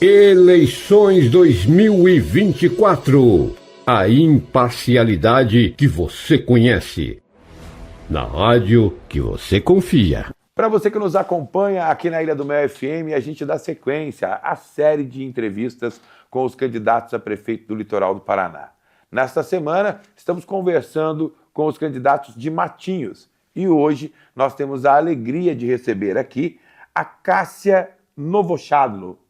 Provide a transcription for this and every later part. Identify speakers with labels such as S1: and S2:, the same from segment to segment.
S1: Eleições 2024. A imparcialidade que você conhece. Na rádio que você confia.
S2: Para você que nos acompanha aqui na Ilha do Mel FM, a gente dá sequência à série de entrevistas com os candidatos a prefeito do Litoral do Paraná. Nesta semana, estamos conversando com os candidatos de Matinhos. E hoje nós temos a alegria de receber aqui a Cássia Novochadlo.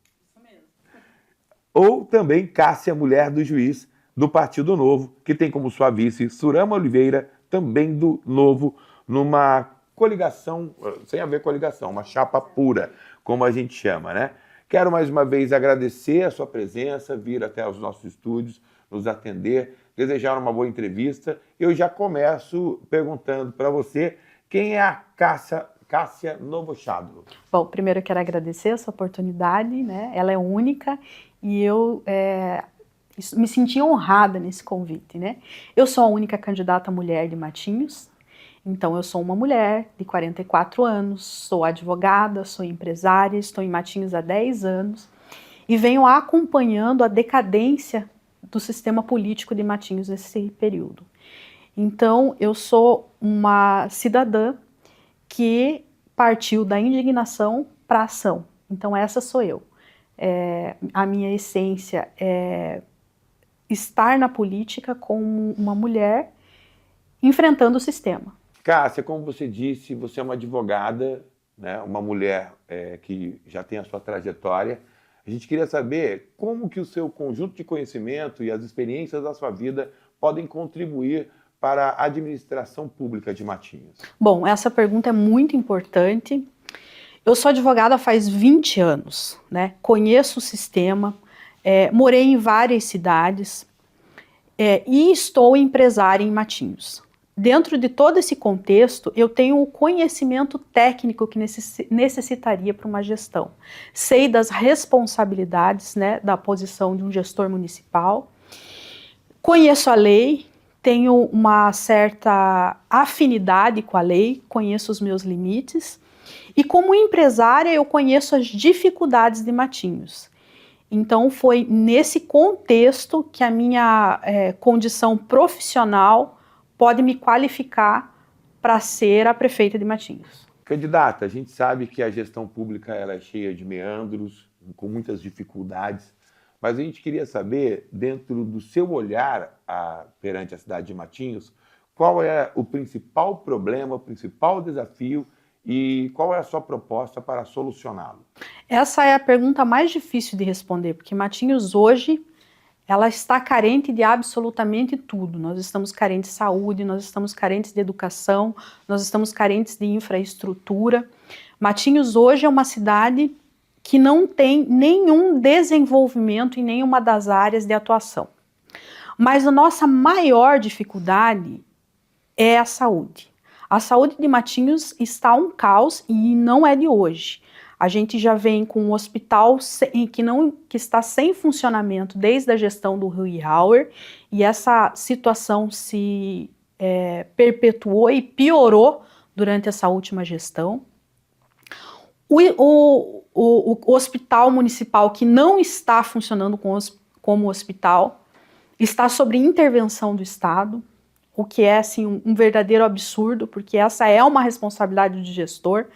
S2: Ou também Cássia, mulher do juiz do Partido Novo, que tem como sua vice Surama Oliveira, também do Novo, numa coligação, sem haver coligação, uma chapa pura, como a gente chama, né? Quero mais uma vez agradecer a sua presença, vir até os nossos estúdios, nos atender, desejar uma boa entrevista. Eu já começo perguntando para você quem é a Cássia Novochadlo.
S3: Bom, primeiro eu quero agradecer essa oportunidade, né? Ela é única e eu me senti honrada nesse convite, né? Eu sou a única candidata mulher de Matinhos, então eu sou uma mulher de 44 anos, sou advogada, sou empresária, estou em Matinhos há 10 anos e venho acompanhando a decadência do sistema político de Matinhos nesse período. Então eu sou uma cidadã que partiu da indignação para a ação, então essa sou eu. A minha essência é estar na política como uma mulher enfrentando o sistema.
S2: Cássia, como você disse, você é uma advogada, né, uma mulher que já tem a sua trajetória. A gente queria saber como que o seu conjunto de conhecimento e as experiências da sua vida podem contribuir para a administração pública de Matinhos.
S3: Bom, essa pergunta é muito importante. Eu sou advogada faz 20 anos, né? Conheço o sistema, morei em várias cidades e estou empresária em Matinhos. Dentro de todo esse contexto, eu tenho o conhecimento técnico que necessitaria para uma gestão. Sei das responsabilidades, né, da posição de um gestor municipal, conheço a lei, tenho uma certa afinidade com a lei, conheço os meus limites, e como empresária eu conheço as dificuldades de Matinhos. Então foi nesse contexto que a minha condição profissional pode me qualificar para ser a prefeita de Matinhos.
S2: Candidata, a gente sabe que a gestão pública ela é cheia de meandros, com muitas dificuldades, mas a gente queria saber, dentro do seu olhar perante a cidade de Matinhos, qual é o principal problema, o principal desafio e qual é a sua proposta para solucioná-lo? Essa
S3: é a pergunta mais difícil de responder, porque Matinhos hoje ela está carente de absolutamente tudo. Nós estamos carentes de saúde, nós estamos carentes de educação, nós estamos carentes de infraestrutura. Matinhos hoje é uma cidade que não tem nenhum desenvolvimento em nenhuma das áreas de atuação. Mas a nossa maior dificuldade é a saúde. A saúde de Matinhos está um caos e não é de hoje. A gente já vem com um hospital que está sem funcionamento desde a gestão do Rui Hauer, e essa situação se perpetuou e piorou durante essa última gestão. O hospital municipal que não está funcionando como hospital está sob intervenção do Estado, o que é assim, um verdadeiro absurdo, porque essa é uma responsabilidade do gestor.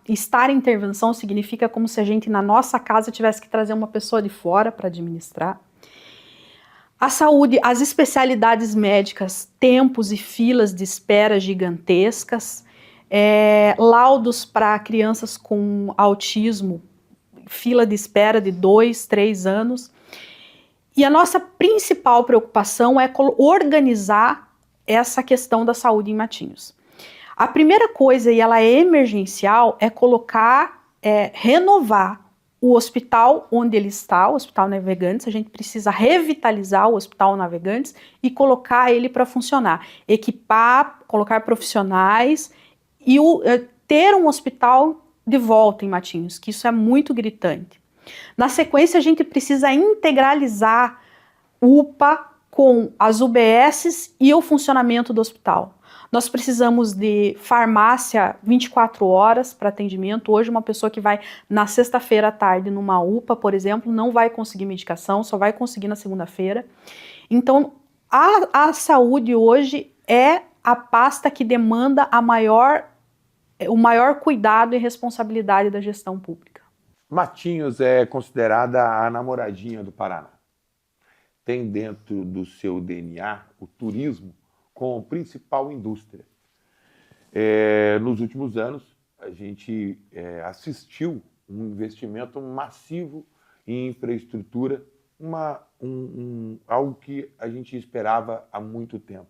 S3: Estar em intervenção significa como se a gente na nossa casa tivesse que trazer uma pessoa de fora para administrar. A saúde, as especialidades médicas, tempos e filas de espera gigantescas, laudos para crianças com autismo, fila de espera de 2, 3 anos. E a nossa principal preocupação é organizar essa questão da saúde em Matinhos. A primeira coisa, e ela é emergencial, é renovar o hospital onde ele está, o Hospital Navegantes. A gente precisa revitalizar o Hospital Navegantes e colocar ele para funcionar. Equipar, colocar profissionais e ter um hospital de volta em Matinhos, que isso é muito gritante. Na sequência, a gente precisa integralizar o UPA com as UBSs e o funcionamento do hospital. Nós precisamos de farmácia 24 horas para atendimento. Hoje, uma pessoa que vai na sexta-feira à tarde numa UPA, por exemplo, não vai conseguir medicação, só vai conseguir na segunda-feira. Então, a saúde hoje é a pasta que demanda o maior cuidado e responsabilidade da gestão pública.
S2: Matinhos é considerada a namoradinha do Paraná. Tem dentro do seu DNA o turismo como principal indústria. Nos últimos anos, a gente assistiu um investimento massivo em infraestrutura, algo que a gente esperava há muito tempo.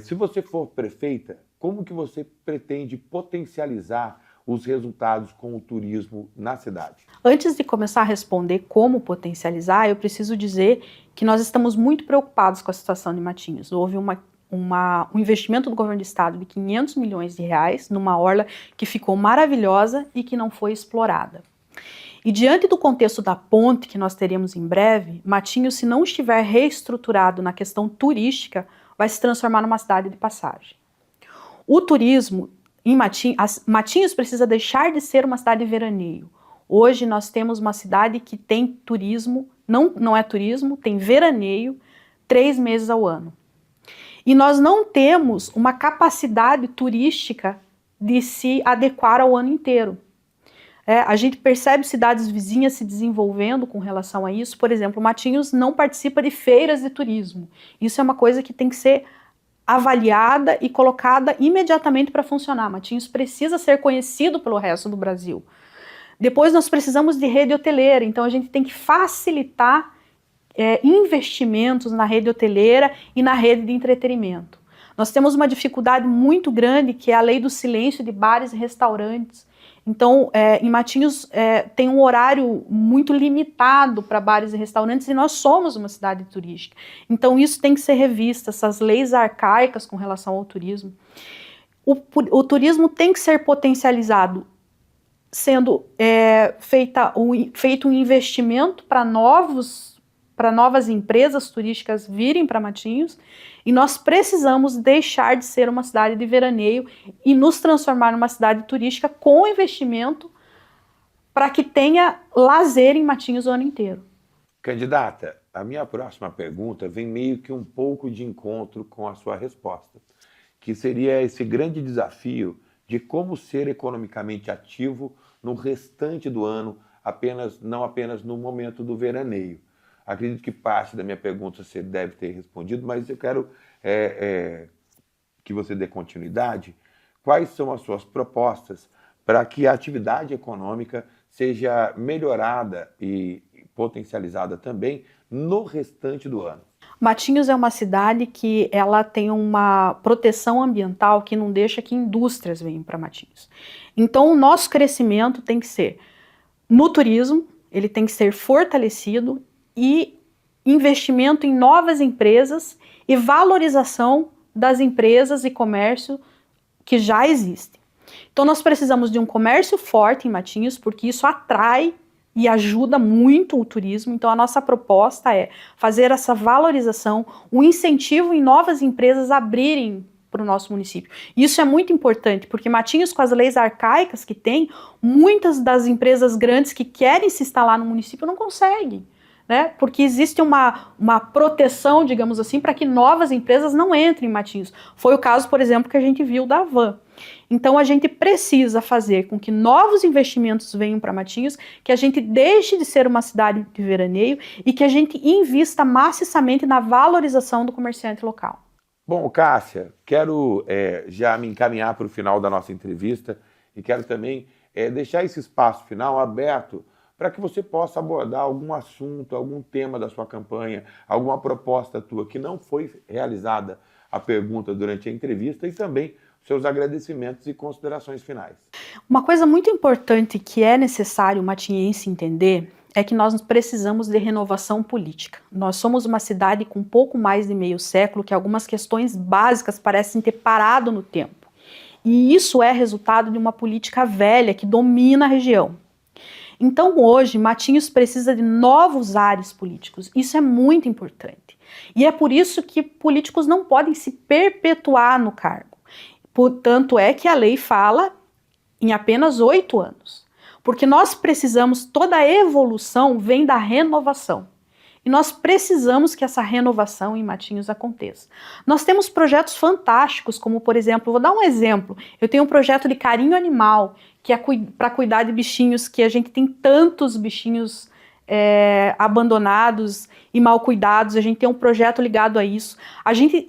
S2: Se você for prefeita, como que você pretende potencializar os resultados com o turismo na cidade?
S3: Antes de começar a responder como potencializar, eu preciso dizer que nós estamos muito preocupados com a situação de Matinhos. Houve um investimento do governo do estado de 500 milhões de reais numa orla que ficou maravilhosa e que não foi explorada. E diante do contexto da ponte que nós teremos em breve, Matinhos, se não estiver reestruturado na questão turística, vai se transformar numa cidade de passagem. O turismo em Matinhos precisa deixar de ser uma cidade de veraneio. Hoje nós temos uma cidade que tem turismo, não é turismo, tem veraneio 3 meses ao ano. E nós não temos uma capacidade turística de se adequar ao ano inteiro. A gente percebe cidades vizinhas se desenvolvendo com relação a isso. Por exemplo, Matinhos não participa de feiras de turismo. Isso é uma coisa que tem que ser avaliada e colocada imediatamente para funcionar. Matinhos precisa ser conhecido pelo resto do Brasil. Depois nós precisamos de rede hoteleira, então a gente tem que facilitar investimentos na rede hoteleira e na rede de entretenimento. Nós temos uma dificuldade muito grande, que é a lei do silêncio de bares e restaurantes. Então, em Matinhos tem um horário muito limitado para bares e restaurantes e nós somos uma cidade turística. Então, isso tem que ser revisto, essas leis arcaicas com relação ao turismo. O turismo tem que ser potencializado, sendo feito um investimento para novas empresas turísticas virem para Matinhos, e nós precisamos deixar de ser uma cidade de veraneio e nos transformar numa cidade turística com investimento para que tenha lazer em Matinhos o ano inteiro.
S2: Candidata, a minha próxima pergunta vem meio que um pouco de encontro com a sua resposta, que seria esse grande desafio de como ser economicamente ativo no restante do ano, não apenas no momento do veraneio. Acredito que parte da minha pergunta você deve ter respondido, mas eu quero que você dê continuidade. Quais são as suas propostas para que a atividade econômica seja melhorada e potencializada também no restante do ano?
S3: Matinhos é uma cidade que ela tem uma proteção ambiental que não deixa que indústrias venham para Matinhos. Então o nosso crescimento tem que ser no turismo, ele tem que ser fortalecido, e investimento em novas empresas e valorização das empresas e comércio que já existem. Então nós precisamos de um comércio forte em Matinhos, porque isso atrai e ajuda muito o turismo. Então a nossa proposta é fazer essa valorização, um incentivo em novas empresas abrirem para o nosso município. Isso é muito importante, porque Matinhos, com as leis arcaicas que tem, muitas das empresas grandes que querem se instalar no município não conseguem. Porque existe uma proteção, digamos assim, para que novas empresas não entrem em Matinhos. Foi o caso, por exemplo, que a gente viu da Van. Então a gente precisa fazer com que novos investimentos venham para Matinhos, que a gente deixe de ser uma cidade de veraneio e que a gente invista maciçamente na valorização do comerciante local.
S2: Bom, Cássia, quero já me encaminhar para o final da nossa entrevista e quero também deixar esse espaço final aberto para que você possa abordar algum assunto, algum tema da sua campanha, alguma proposta tua que não foi realizada a pergunta durante a entrevista e também seus agradecimentos e considerações finais.
S3: Uma coisa muito importante que é necessário o matinhense entender é que nós precisamos de renovação política. Nós somos uma cidade com pouco mais de meio século que algumas questões básicas parecem ter parado no tempo. E isso é resultado de uma política velha que domina a região. Então hoje Matinhos precisa de novos ares políticos, isso é muito importante. E é por isso que políticos não podem se perpetuar no cargo. Portanto é que a lei fala em apenas 8 anos. Porque nós precisamos, toda a evolução vem da renovação. E nós precisamos que essa renovação em Matinhos aconteça. Nós temos projetos fantásticos, como por exemplo, vou dar um exemplo, eu tenho um projeto de carinho animal, que é para cuidar de bichinhos, que a gente tem tantos bichinhos abandonados e mal cuidados, a gente tem um projeto ligado a isso.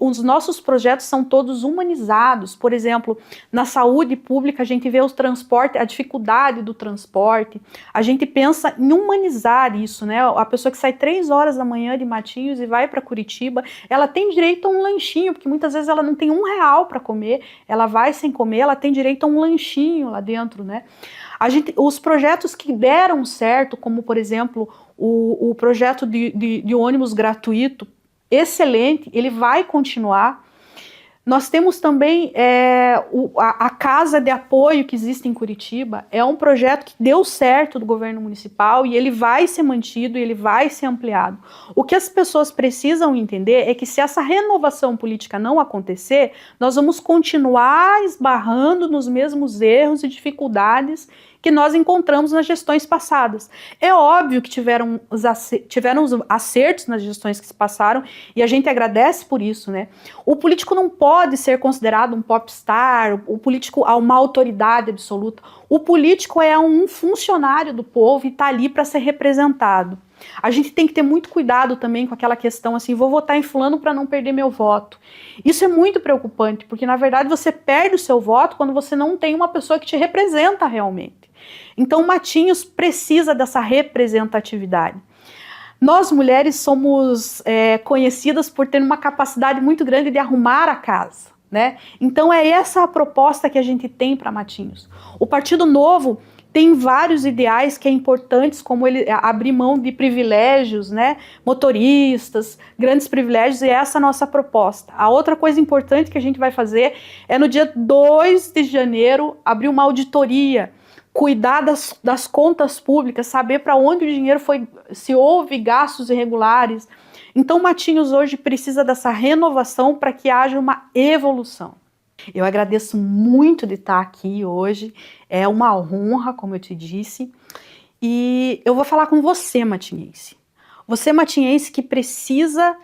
S3: Os nossos projetos são todos humanizados, por exemplo, na saúde pública a gente vê os transportes, a dificuldade do transporte, a gente pensa em humanizar isso, né? A pessoa que sai 3 horas da manhã de Matinhos e vai para Curitiba, ela tem direito a um lanchinho, porque muitas vezes ela não tem R$1 para comer, ela vai sem comer, ela tem direito a um lanchinho lá dentro, né? Os projetos que deram certo, como por exemplo o projeto de ônibus gratuito, excelente, ele vai continuar. Nós temos também a Casa de Apoio que existe em Curitiba, é um projeto que deu certo do governo municipal e ele vai ser mantido, ele vai ser ampliado. O que as pessoas precisam entender é que se essa renovação política não acontecer, nós vamos continuar esbarrando nos mesmos erros e dificuldades que nós encontramos nas gestões passadas. É óbvio que tiveram os acertos nas gestões que se passaram e a gente agradece por isso, né? O político não pode ser considerado um popstar, o político é uma autoridade absoluta. O político é um funcionário do povo e está ali para ser representado. A gente tem que ter muito cuidado também com aquela questão assim, vou votar em fulano para não perder meu voto. Isso é muito preocupante, porque na verdade você perde o seu voto quando você não tem uma pessoa que te representa realmente. Então Matinhos precisa dessa representatividade. Nós mulheres somos conhecidas por ter uma capacidade muito grande de arrumar a casa, né? Então é essa a proposta que a gente tem para Matinhos. O Partido Novo tem vários ideais que é importantes, como ele abrir mão de privilégios, né? Motoristas, grandes privilégios, e essa é a nossa proposta. A outra coisa importante que a gente vai fazer é no dia 2 de janeiro abrir uma auditoria, cuidar das contas públicas, saber para onde o dinheiro foi, se houve gastos irregulares. Então Matinhos hoje precisa dessa renovação para que haja uma evolução. Eu agradeço muito de estar aqui hoje, é uma honra, como eu te disse, e eu vou falar com você, matinhense. Você, matinhense, que precisa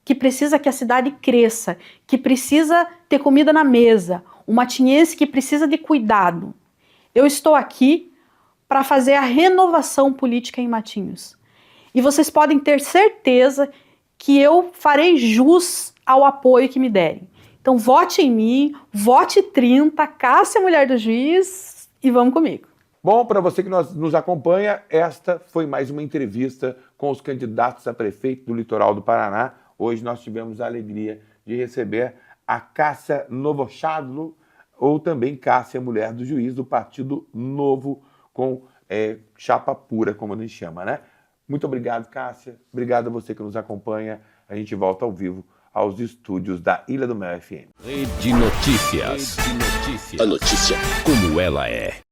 S3: que a cidade cresça, que precisa ter comida na mesa, o matinhense que precisa de cuidado. Eu estou aqui para fazer a renovação política em Matinhos. E vocês podem ter certeza que eu farei jus ao apoio que me derem. Então vote em mim, vote 30, Cássia Mulher do Juiz e vamos comigo.
S2: Bom, para você que nos acompanha, esta foi mais uma entrevista com os candidatos a prefeito do Litoral do Paraná. Hoje nós tivemos a alegria de receber a Cássia Novochadlo, ou também Cássia Mulher do Juiz, do Partido Novo, com chapa pura, como a gente chama, né? Muito obrigado, Cássia. Obrigado a você que nos acompanha. A gente volta ao vivo aos estúdios da Ilha do Mel FM.
S1: Rede Notícias. A notícia como ela é.